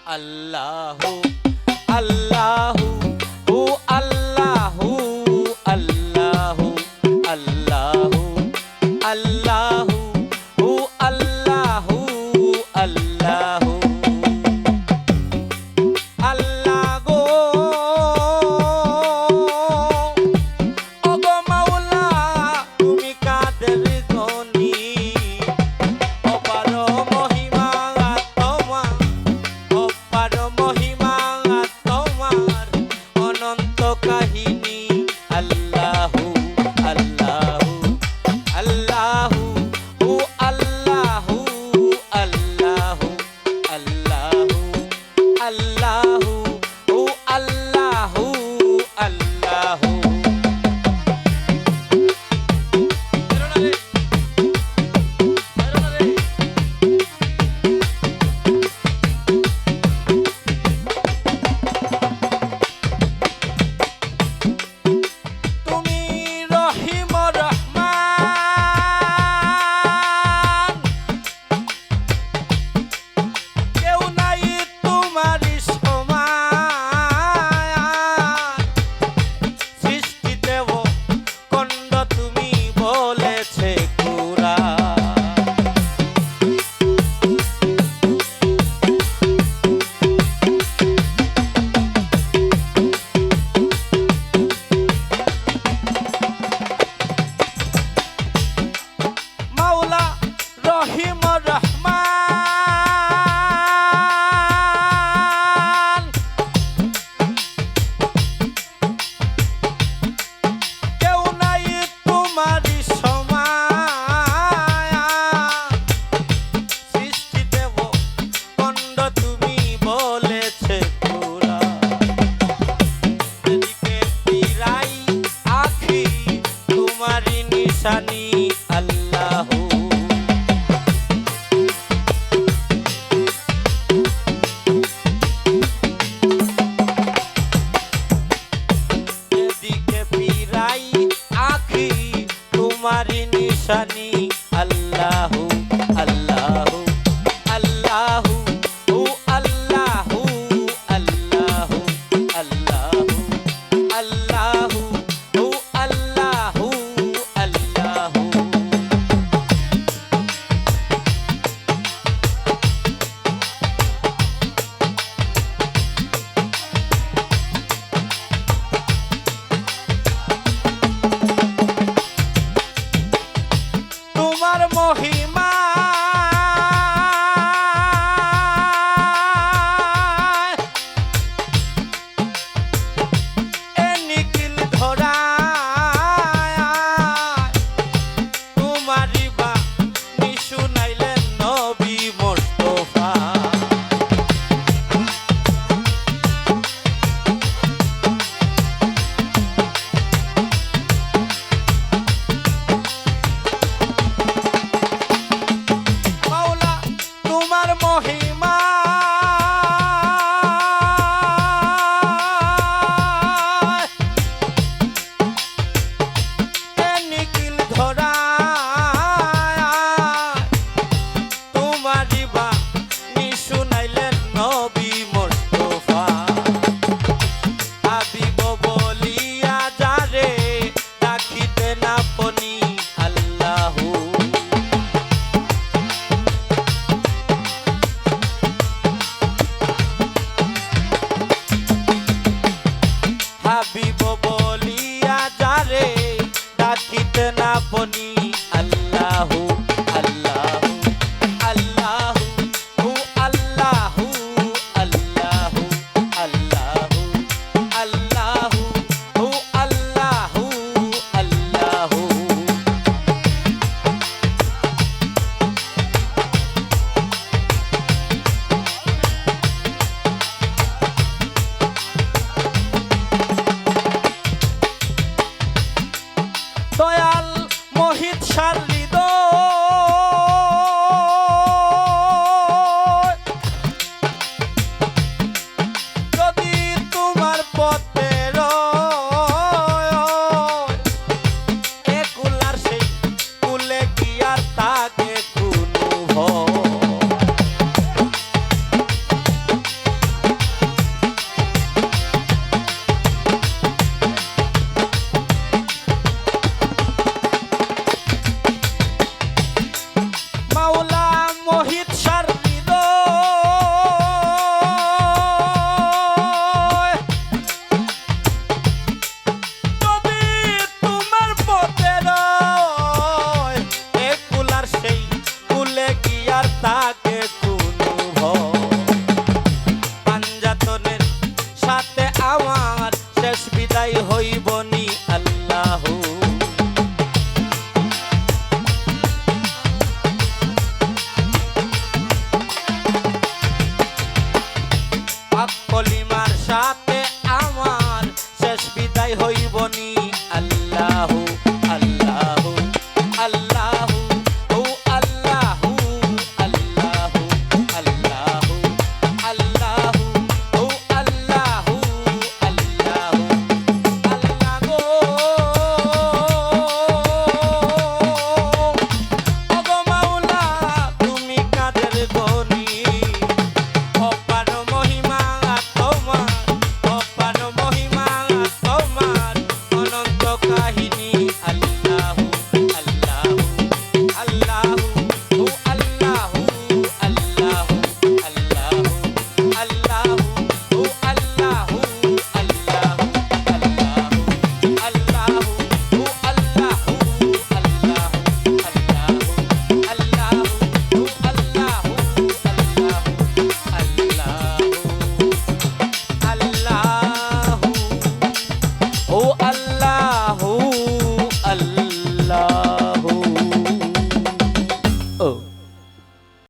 আল্লাহু আল্লাহু হু আল্লাহু আল্লাহু আল্লাহু আল্লাহু হু আল্লাহু আল্লাহু আল্লাহ গো ওগো মাওলা তুমি কাদের গনি অপার মহিমা তোমার অপার মহিমা তোমার অনন্ত কাহিনী আল্লাহু আল্লাহু আল্লাহু হু আল্লাহু আল্লাহু আল্লাহু আল্লাহু হু আল্লাহু আল্লাহু তুমি রহিম রহমান কেউ নাই তোমারই সমান সৃষ্টিতেও কণ্ড তুমি বলেছে কুরআন মাওলা রহিম রহমান কেউ নাই তোমারই সমান সৃষ্টিদেব কণ্ড তুমি বলেছে কুরআন এদিকে ফিরাই আখি তোমারই নিশানি আল্লাহু এদিকে ফিরাই আখি তোমারই নিশানি